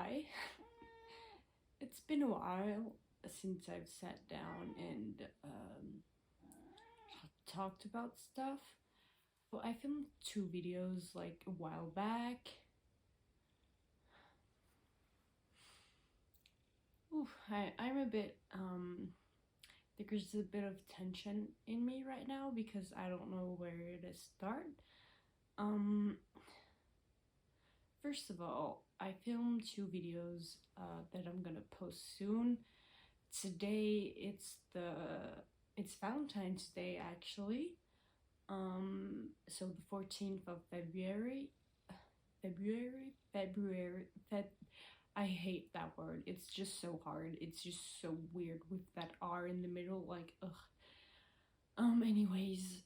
hi. It's been a while since I've sat down and talked about stuff. Well, I filmed 2 videos like a while back. I'm a bit there's a bit of tension in me right now because I don't know where to start. Um First of all, I filmed 2 videos that I'm gonna post soon. Today it's Valentine's Day actually. So the 14th of February, I hate that word. It's just so hard. It's just so weird with that R in the middle, like, ugh. Anyways,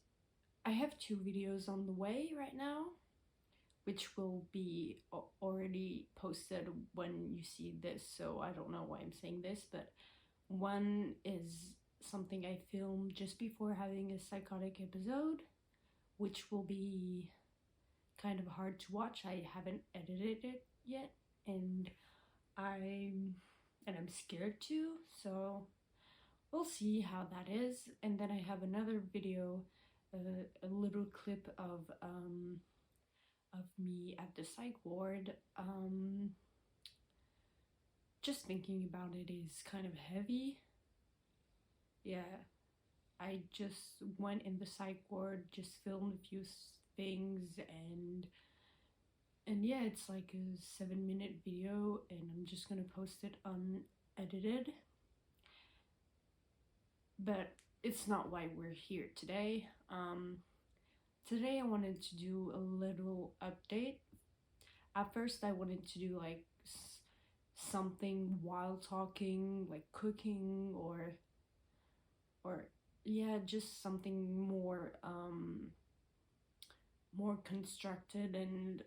I have 2 videos on the way right now, which will be already posted when you see this, so I don't know why I'm saying this, but one is something I filmed just before having a psychotic episode, which will be kind of hard to watch. I haven't edited it yet, and I'm scared to, so we'll see how that is. And then I have another video, a little clip of me at the psych ward. Just thinking about it is kind of heavy. Yeah, I just went in the psych ward, just filmed a few things, and yeah, it's like a 7-minute video, and I'm just gonna post it unedited. But it's not why we're here today. Today I wanted to do a little update. At first I wanted to do like something while talking, like cooking, or yeah, just something more constructed and,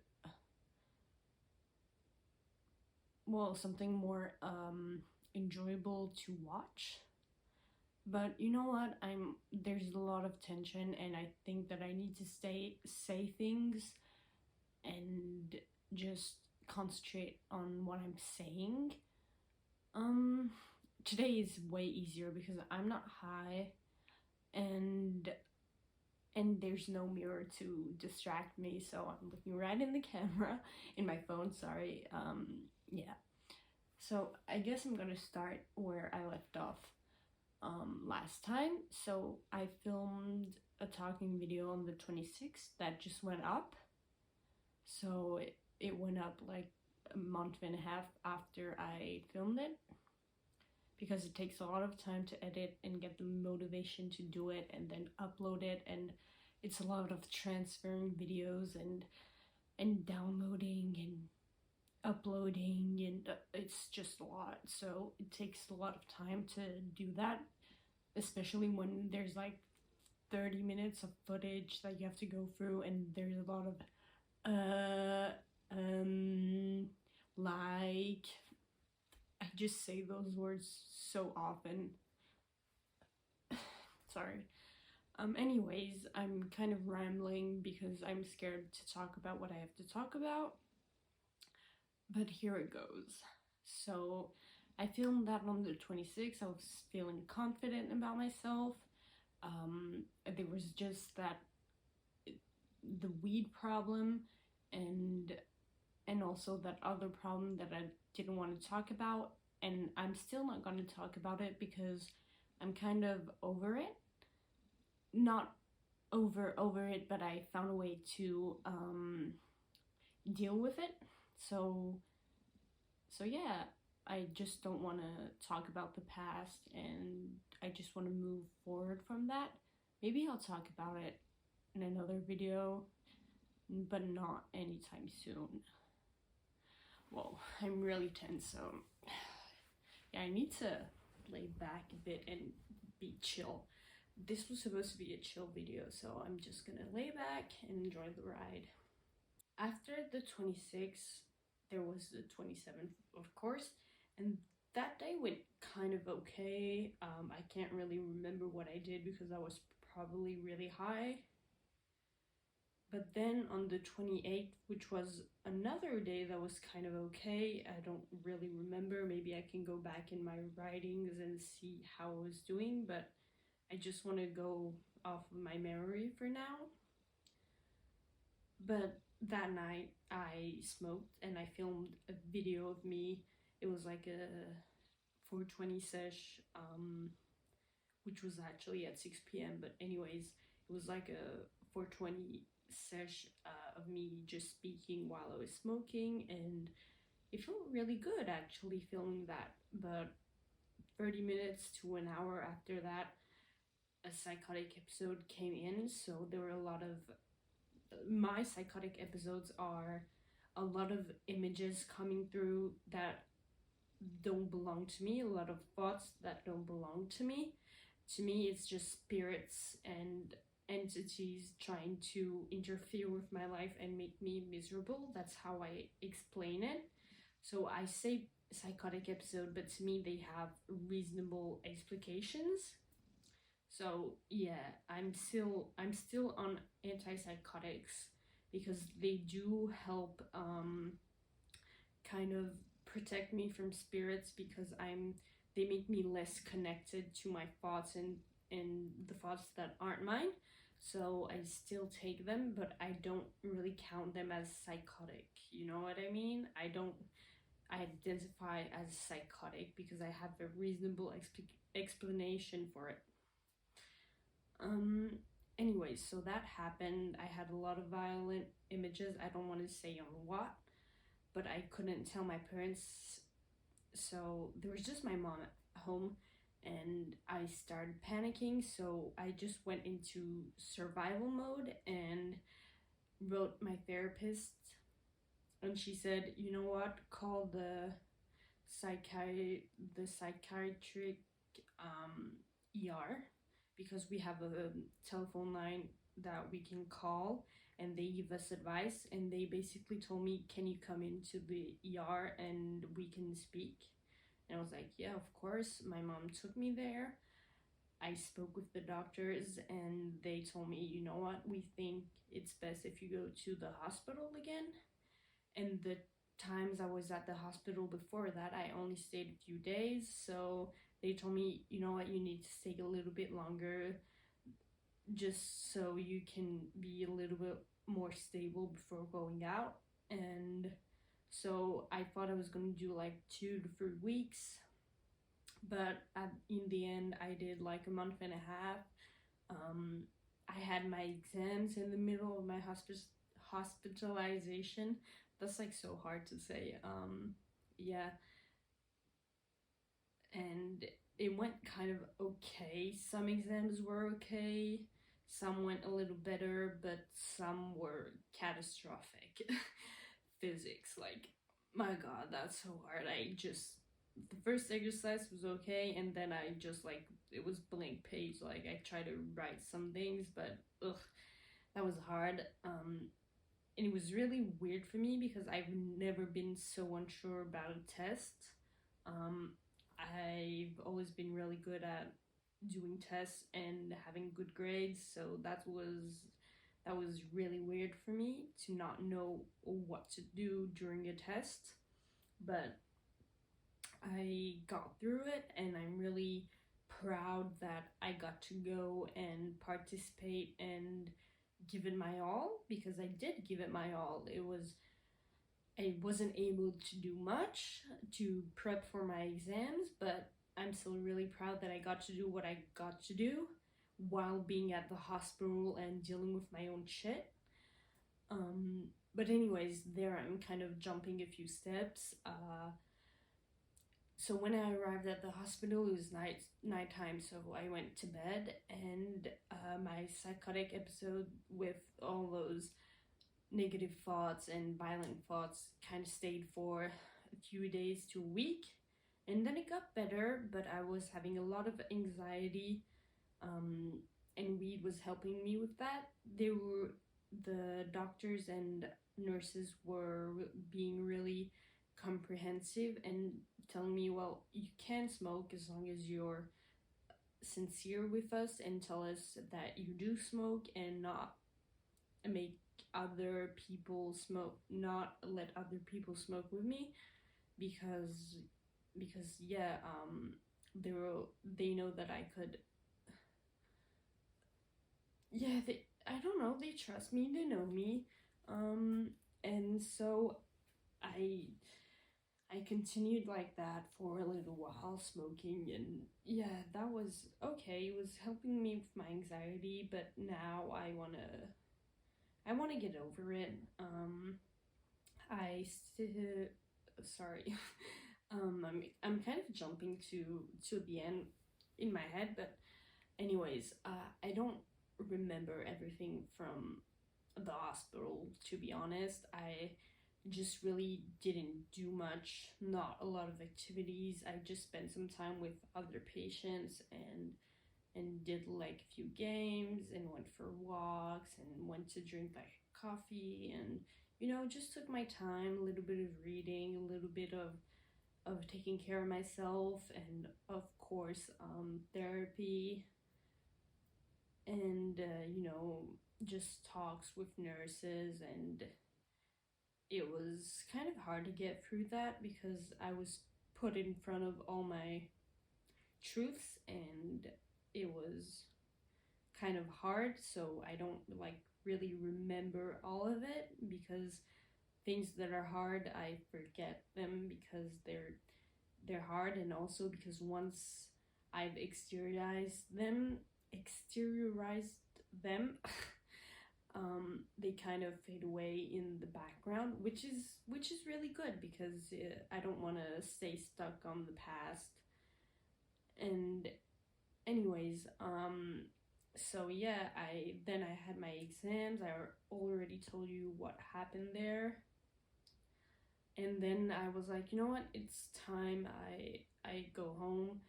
well, something more enjoyable to watch. But you know what, there's a lot of tension, and I think that I need to say things and just concentrate on what I'm saying. um Today is way easier because I'm not high, and there's no mirror to distract me, so I'm looking right in the camera in my phone, sorry. Yeah, so I guess I'm gonna start where I left off last time. So I filmed a talking video on the 26th that just went up. So it went up like a month and a half after I filmed it, because it takes a lot of time to edit and get the motivation to do it and then upload it, and it's a lot of transferring videos and downloading and uploading, and it's just a lot. So it takes a lot of time to do that, especially when there's like 30 minutes of footage that you have to go through, and there's a lot of like, I just say those words so often. Sorry. Anyways, I'm kind of rambling because I'm scared to talk about what I have to talk about. But here it goes. So I filmed that on the 26th. I was feeling confident about myself. There was just that the weed problem, and also that other problem that I didn't want to talk about, and I'm still not going to talk about it because I'm kind of over it. Not over it, but I found a way to deal with it. So yeah, I just don't want to talk about the past, and I just want to move forward from that. Maybe I'll talk about it in another video, but not anytime soon. Well, I'm really tense, so yeah, I need to lay back a bit and be chill. This was supposed to be a chill video, so I'm just gonna lay back and enjoy the ride. After the 26th, there was the 27th, of course, and that day went kind of okay. I can't really remember what I did because I was probably really high. But then on the 28th, which was another day that was kind of okay, I don't really remember. Maybe I can go back in my writings and see how I was doing, but I just want to go off of my memory for now. But that night I smoked and I filmed a video of me. It was like a 420 sesh, which was actually at 6 p.m. But anyways, it was like a 420 sesh of me just speaking while I was smoking, and it felt really good actually filming that. But 30 minutes to an hour after that, a psychotic episode came in, so there were a lot of my psychotic episodes are a lot of images coming through that don't belong to me, a lot of thoughts that don't belong to me. To me, it's just spirits and entities trying to interfere with my life and make me miserable. That's how I explain it. So I say psychotic episode, but to me, they have reasonable explications. So yeah, I'm still on antipsychotics because they do help kind of protect me from spirits, because they make me less connected to my thoughts and the thoughts that aren't mine. So I still take them, but I don't really count them as psychotic. You know what I mean? I don't identify as psychotic because I have a reasonable explanation for it. Um, Anyways, so that happened. I had a lot of violent images. I don't want to say on what, but I couldn't tell my parents. So there was just my mom at home, and I started panicking. So I just went into survival mode and wrote my therapist. And she said, you know what, call the psychiatric ER, because we have a telephone line that we can call and they give us advice, and they basically told me, can you come into the ER and we can speak? And I was like, yeah, of course. My mom took me there. I spoke with the doctors and they told me, you know what, we think it's best if you go to the hospital again. And the times I was at the hospital before that, I only stayed a few days. So they told me, you know what, you need to stay a little bit longer just so you can be a little bit more stable before going out. And so I thought I was going to do like 2 to 3 weeks, but in the end, I did like a month and a half. I had my exams in the middle of my hospitalization. That's like so hard to say. Yeah, and it went kind of okay. Some exams were okay, some went a little better, but some were catastrophic. Physics, like, my god, that's so hard. The first exercise was okay, and then I just like, it was blank page. Like, I tried to write some things, but ugh, that was hard. And it was really weird for me because I've never been so unsure about a test. Um, I've always been really good at doing tests and having good grades, so that was really weird for me to not know what to do during a test. But I got through it, and I'm really proud that I got to go and participate and give it my all, because I did give it my all. I wasn't able to do much to prep for my exams, but I'm still really proud that I got to do what I got to do while being at the hospital and dealing with my own shit. But anyways, there I'm kind of jumping a few steps. So when I arrived at the hospital, it was nighttime, so I went to bed, and my psychotic episode with all those negative thoughts and violent thoughts kind of stayed for a few days to a week, and then it got better, but I was having a lot of anxiety, and weed was helping me with that. The doctors and nurses were being really comprehensive and telling me, well, you can smoke as long as you're sincere with us and tell us that you do smoke and not make other people smoke, not let other people smoke with me, because yeah, they were, they know that I could, yeah, they, I don't know, they trust me, they know me, um and so I I continued like that for a little while, smoking, and yeah, that was okay. It was helping me with my anxiety, but now I wanna get over it. I still, sorry, I'm kind of jumping to the end in my head, but anyways, I don't remember everything from the hospital, to be honest. I just really didn't do much, not a lot of activities. I just spent some time with other patients and did like a few games and went for walks and went to drink like coffee, and just took my time, a little bit of reading, a little bit of taking care of myself, and of course therapy, and just talks with nurses. And it was kind of hard to get through that because I was put in front of all my truths, and it was kind of hard, so I don't like really remember all of it, because things that are hard, I forget them because they're hard, and also because once I've exteriorized them, they kind of fade away in the background, which is really good, because I don't want to stay stuck on the past. And anyways, so yeah, I had my exams. I already told you what happened there, and then I was like, you know what, it's time I go home.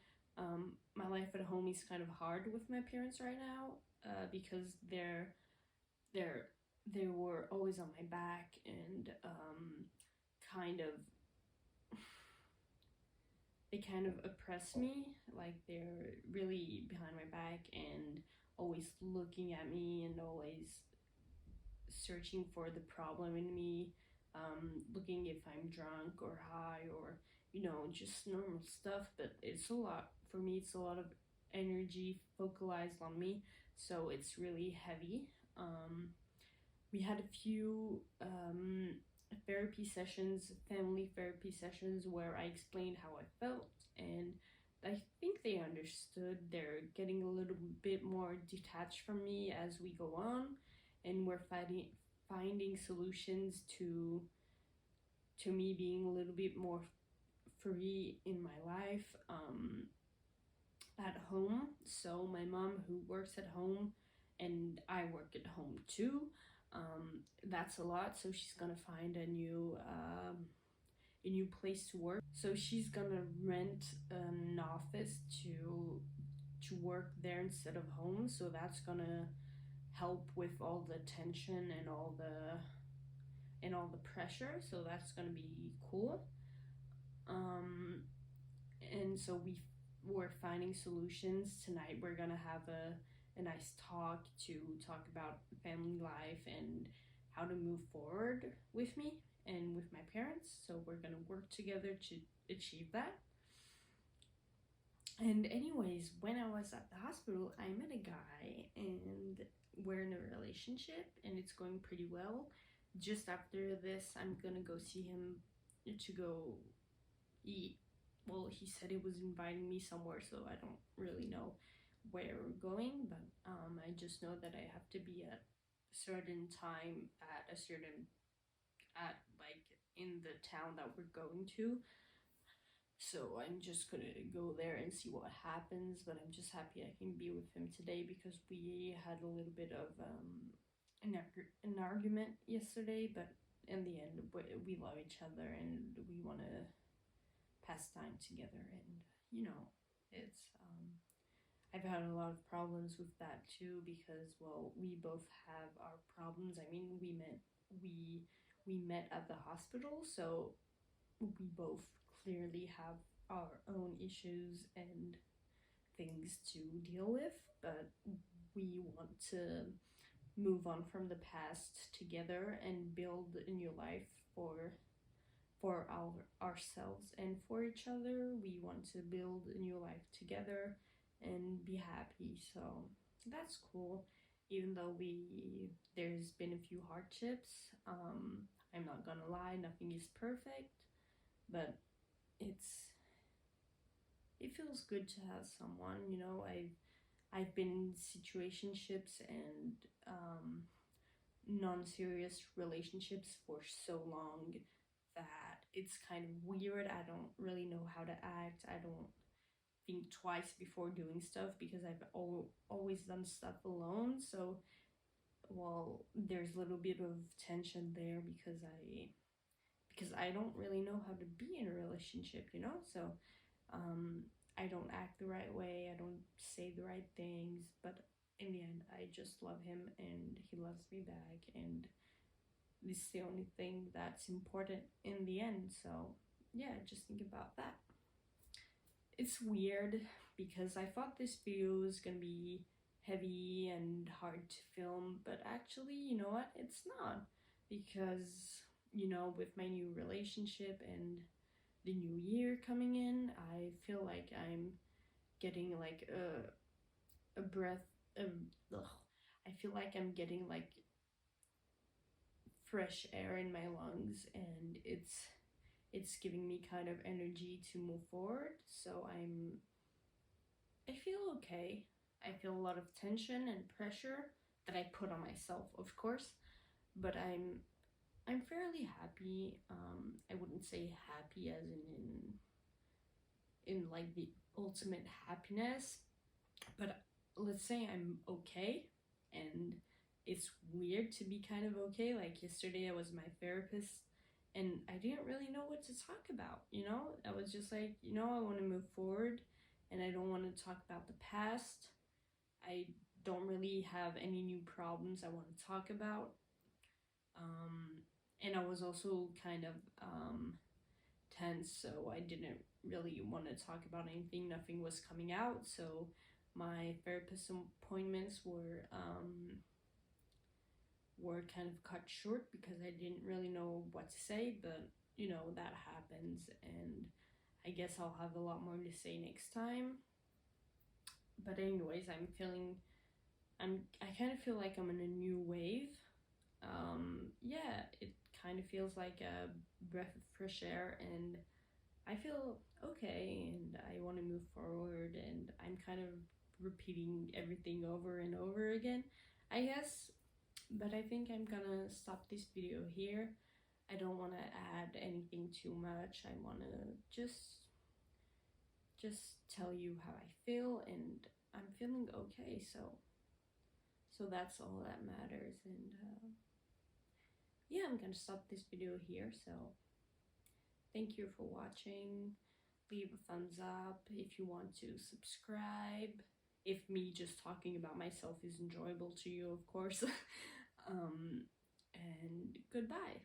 My life at home is kind of hard with my parents right now, because they're they were always on my back, and kind of they kind of oppress me, like they're really behind my back and always looking at me and always searching for the problem in me, looking if I'm drunk or high, or just normal stuff. But it's a lot for me, it's a lot of energy focalized on me, so it's really heavy. We had a few therapy sessions, family therapy sessions, where I explained how I felt, and I think they understood. They're getting a little bit more detached from me as we go on, and we're finding solutions to me being a little bit more free in my life, at home. So my mom, who works at home, and I work at home too, that's a lot. So she's gonna find a new place to work. So she's gonna rent an office to work there instead of home. So that's gonna help with all the tension and all the pressure. So that's gonna be cool. And so we're finding solutions tonight. We're gonna have a nice talk to talk about family life and how to move forward with me and with my parents. So we're gonna work together to achieve that. And anyways, when I was at the hospital, I met a guy, and we're in a relationship, and it's going pretty well. Just after this, I'm gonna go see him to go eat. Well, he said he was inviting me somewhere, so I don't really know where we're going, but I just know that I have to be at a certain time at a certain at like in the town that we're going to. So I'm just gonna go there and see what happens. But I'm just happy I can be with him today, because we had a little bit of an argument yesterday, but in the end, we love each other and we want to pass time together. And it's I've had a lot of problems with that too, because well, we both have our problems. I mean, we met at the hospital, so we both clearly have our own issues and things to deal with, but we want to move on from the past together and build a new life for ourselves and for each other. We want to build a new life together and be happy. So that's cool. Even though there's been a few hardships. I'm not gonna lie, nothing is perfect, but it's it feels good to have someone. I've been in situationships and non-serious relationships for so long that it's kind of weird. I don't really know how to act. I don't think twice before doing stuff because I've always done stuff alone. So, well, there's a little bit of tension there because I don't really know how to be in a relationship, So, um, I don't act the right way. I don't say the right things, but in the end, I just love him and he loves me back, and this is the only thing that's important in the end. So, yeah, just think about that. It's weird because I thought this video was gonna be heavy and hard to film, but actually, you know what? It's not. Because, with my new relationship and the new year coming in, I feel like I'm getting like a breath. Ugh. I feel like I'm getting like fresh air in my lungs, and it's giving me kind of energy to move forward. So I feel okay. I feel a lot of tension and pressure that I put on myself, of course, but I'm fairly happy. I wouldn't say happy as in like the ultimate happiness, but let's say I'm okay, and it's weird to be kind of okay. Like yesterday I was my therapist and I didn't really know what to talk about, I was just like, I want to move forward and I don't want to talk about the past. I don't really have any new problems I want to talk about. And I was also kind of tense, so I didn't really want to talk about anything. Nothing was coming out, so my therapist appointments were kind of cut short because I didn't really know what to say. But that happens, and I guess I'll have a lot more to say next time. But anyways, I kind of feel like I'm in a new wave. Yeah, it kind of feels like a breath of fresh air, and I feel okay, and I want to move forward, and I'm kind of repeating everything over and over again, I guess. But I think I'm gonna stop this video here. I don't want to add anything too much. I want to just tell you how I feel, and I'm feeling okay. So that's all that matters. And yeah, I'm gonna stop this video here. So thank you for watching. Leave a thumbs up if you want to subscribe. If me just talking about myself is enjoyable to you, of course. And goodbye.